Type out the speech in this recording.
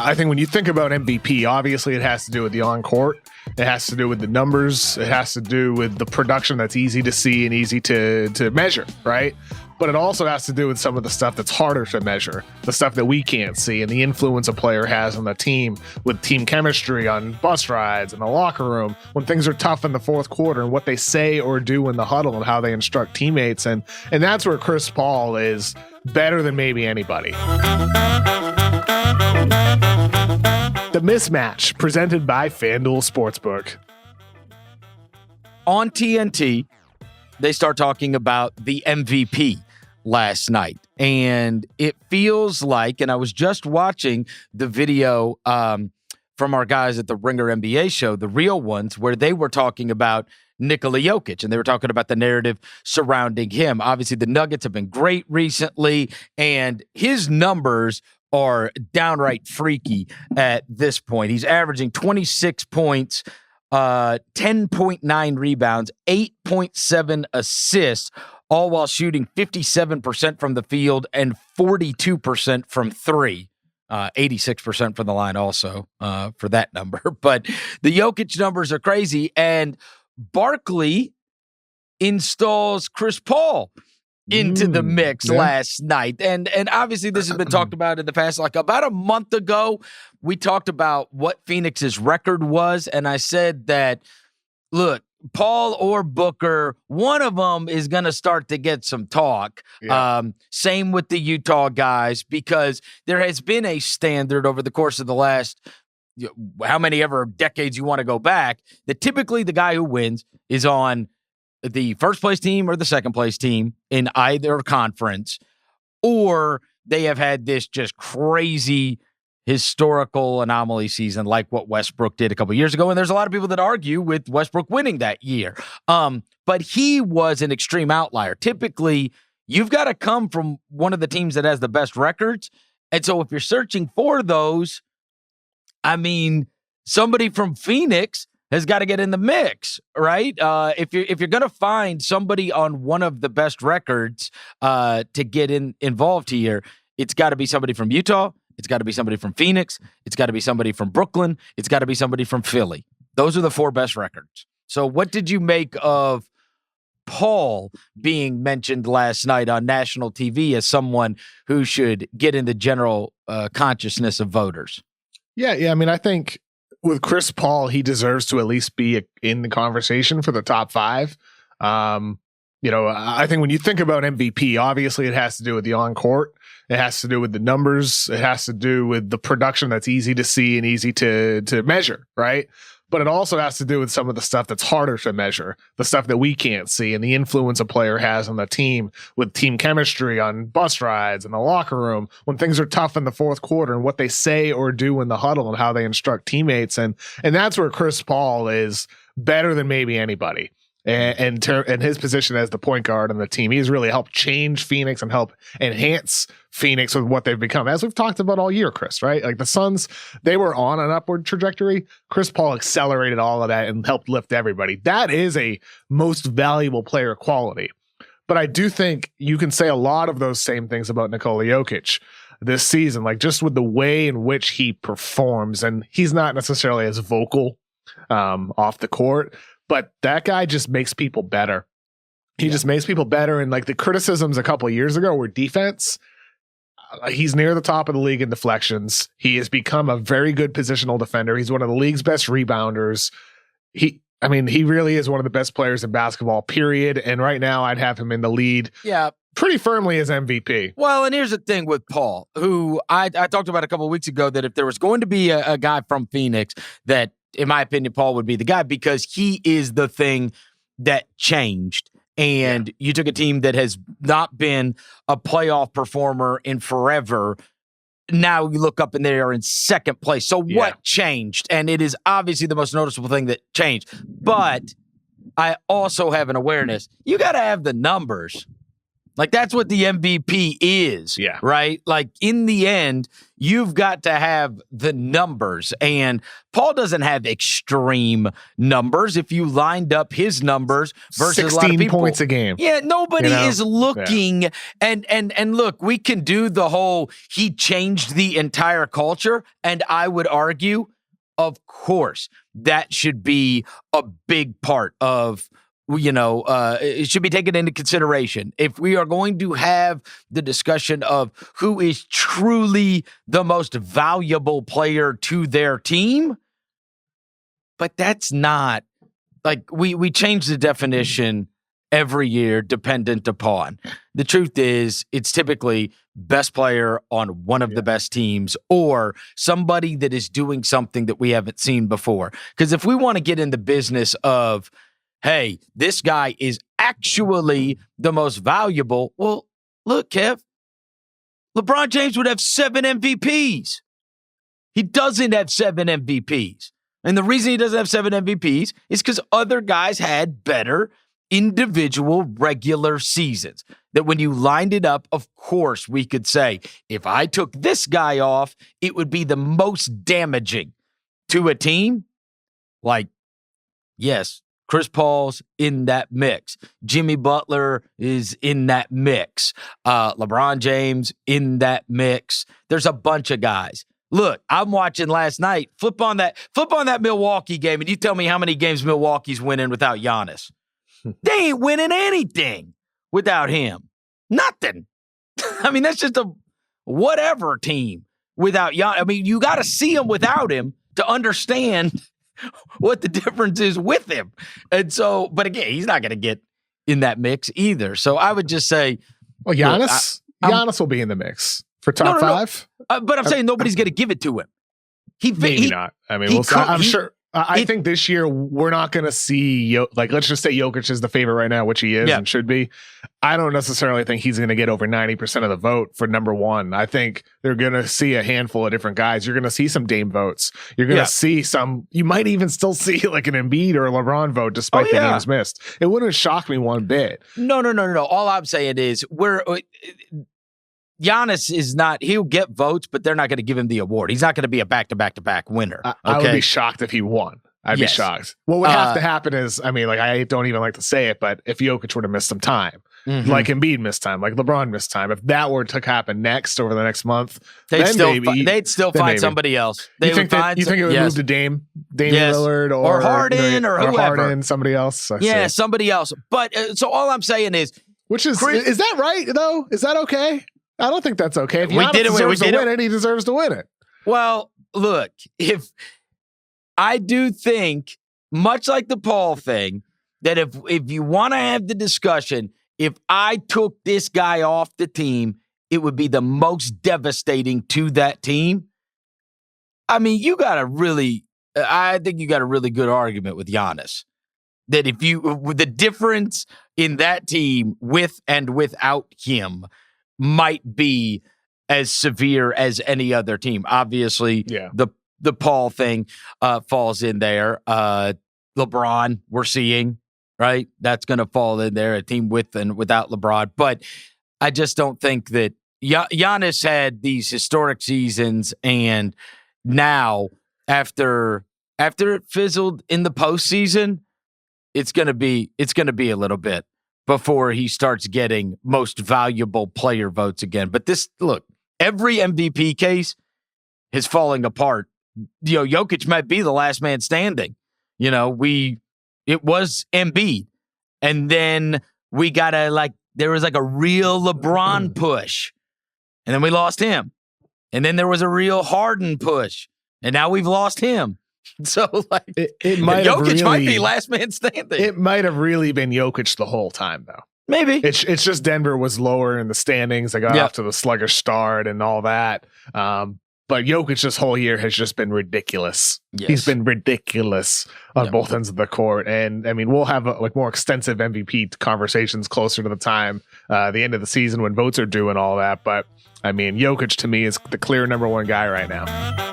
I think when you think about MVP, obviously it has to do with the on-court. It has to do with the numbers. It has to do with the production that's easy to see and easy to measure, right? But it also has to do with some of the stuff that's harder to measure, the stuff that we can't see, and the influence a player has on the team with team chemistry on bus rides in the locker room, when things are tough in the fourth quarter, and what they say or do in the huddle and how they instruct teammates. And that's where Chris Paul is better than maybe anybody. The Mismatch, presented by FanDuel Sportsbook. On TNT, they start talking about the MVP last night. And it feels like, and I was just watching the video from our guys at the Ringer NBA show, the real ones, where they were talking about Nikola Jokic, and they were talking about the narrative surrounding him. Obviously, the Nuggets have been great recently, and his numbers are downright freaky at this point. He's averaging 26 points, 10.9 rebounds, 8.7 assists, all while shooting 57% from the field and 42% from three. 86% from the line also for that number. But the Jokic numbers are crazy, and Barkley installs Chris Paul into the mix last night. And obviously this has been talked about in the past. Like about a month ago, we talked about what Phoenix's record was, and I said that, look, Paul or Booker, one of them is going to start to get some talk. Yeah. Same with the Utah guys, because there has been a standard over the course of the last how many ever decades you want to go back, that typically the guy who wins is on the first place team or the second place team in either conference, or they have had this just crazy historical anomaly season like what Westbrook did a couple years ago. And there's a lot of people that argue with Westbrook winning that year. But he was an extreme outlier. Typically, you've got to come from one of the teams that has the best records. And so if you're searching for those, I mean, somebody from Phoenix has got to get in the mix, right? If you're going to find somebody on one of the best records to get involved here, it's got to be somebody from Utah. It's got to be somebody from Phoenix. It's got to be somebody from Brooklyn. It's got to be somebody from Philly. Those are the four best records. So what did you make of Paul being mentioned last night on national TV as someone who should get in the general consciousness of voters? Yeah. I mean, I think with Chris Paul, he deserves to at least be in the conversation for the top five. I think when you think about MVP, obviously it has to do with the on-court. It has to do with the numbers. It has to do with the production that's easy to see and easy to measure, right? But it also has to do with some of the stuff that's harder to measure, the stuff that we can't see, and the influence a player has on the team with team chemistry on bus rides in the locker room, when things are tough in the fourth quarter, and what they say or do in the huddle and how they instruct teammates. And that's where Chris Paul is better than maybe anybody. And his position as the point guard on the team, he's really helped change Phoenix and help enhance Phoenix with what they've become, as we've talked about all year, Chris, right? Like the Suns, they were on an upward trajectory. Chris Paul accelerated all of that and helped lift everybody. That is a most valuable player quality. But I do think you can say a lot of those same things about Nikola Jokic this season, like just with the way in which he performs. And he's not necessarily as vocal off the court, but that guy just makes people better. He just makes people better. And like the criticisms a couple of years ago were defense. He's near the top of the league in deflections. He has become a very good positional defender. He's one of the league's best rebounders. He really is one of the best players in basketball, period. And right now I'd have him in the lead. Yeah. Pretty firmly as MVP. Well, and here's the thing with Paul, who I talked about a couple of weeks ago, that if there was going to be a guy from Phoenix, that in my opinion, Paul would be the guy, because he is the thing that changed. And you took a team that has not been a playoff performer in forever. Now you look up and they are in second place. So what changed? And it is obviously the most noticeable thing that changed. But I also have an awareness. You got to have the numbers. Like, that's what the MVP is, right? Like, in the end, you've got to have the numbers. And Paul doesn't have extreme numbers. If you lined up his numbers versus 16 a lot of people, points a game. Yeah, nobody is looking. Yeah. And look, we can do the whole, he changed the entire culture. And I would argue, of course, that should be a big part of, it should be taken into consideration. If we are going to have the discussion of who is truly the most valuable player to their team, but that's not, like, we change the definition every year dependent upon. The truth is, it's typically best player on one of the best teams or somebody that is doing something that we haven't seen before. Because if we want to get in the business of, hey, this guy is actually the most valuable. Well, look, Kev, LeBron James would have 7 MVPs. He doesn't have 7 MVPs. And the reason he doesn't have 7 MVPs is because other guys had better individual regular seasons. That when you lined it up, of course, we could say, if I took this guy off, it would be the most damaging to a team. Like, yes, Chris Paul's in that mix. Jimmy Butler is in that mix. LeBron James in that mix. There's a bunch of guys. Look, I'm watching last night. Flip on that Milwaukee game, and you tell me how many games Milwaukee's winning without Giannis. They ain't winning anything without him. Nothing. I mean, that's just a whatever team without Giannis. I mean, you got to see him without him to understand what the difference is with him. And so, but again, he's not going to get in that mix either. So I would just say, well, Giannis will be in the mix for top 5. But I'm saying nobody's going to give it to him. Maybe not. I mean, I'm sure. I think this year we're not going to see, let's just say Jokic is the favorite right now, which he is and should be. I don't necessarily think he's going to get over 90% of the vote for number 1. I think they're going to see a handful of different guys. You're going to see some Dame votes. You're going to see some, you might even still see like an Embiid or a LeBron vote despite the games missed. It wouldn't shock me one bit. No. All I'm saying is Giannis is not, he'll get votes, but they're not going to give him the award. He's not going to be a back-to-back-to-back winner. I would be shocked if he won. I'd be shocked. What would have to happen is, I mean, like, I don't even like to say it, but if Jokic were to miss some time, like Embiid missed time, like LeBron missed time, if that were to happen next over the next month, they'd still find somebody else. You think it would move to Damian Lillard or Harden or whoever. Harden, somebody else? Somebody else. But so all I'm saying is, is that right though? Is that okay? I don't think that's okay. If Giannis deserves to win it, he deserves to win it. Well, look, if I do think, much like the Paul thing, that if you want to have the discussion, if I took this guy off the team, it would be the most devastating to that team. I mean, I think you got a really good argument with Giannis. That the difference in that team with and without him might be as severe as any other team. Obviously, the Paul thing falls in there. LeBron, we're seeing, right? That's going to fall in there, a team with and without LeBron. But I just don't think that Giannis had these historic seasons, and now after it fizzled in the postseason, it's going to be a little bit before he starts getting most valuable player votes again. But every MVP case is falling apart. Jokic might be the last man standing. It was Embiid. And then we got there was a real LeBron push. And then we lost him. And then there was a real Harden push. And now we've lost him. So Jokic might be last man standing. It might have really been Jokic the whole time, though. Maybe it's just Denver was lower in the standings. They got off to the sluggish start and all that. But Jokic this whole year has just been ridiculous. Yes. He's been ridiculous on both ends of the court. And I mean, we'll have more extensive MVP conversations closer to the time, the end of the season when votes are due and all that. But I mean, Jokic to me is the clear number 1 guy right now.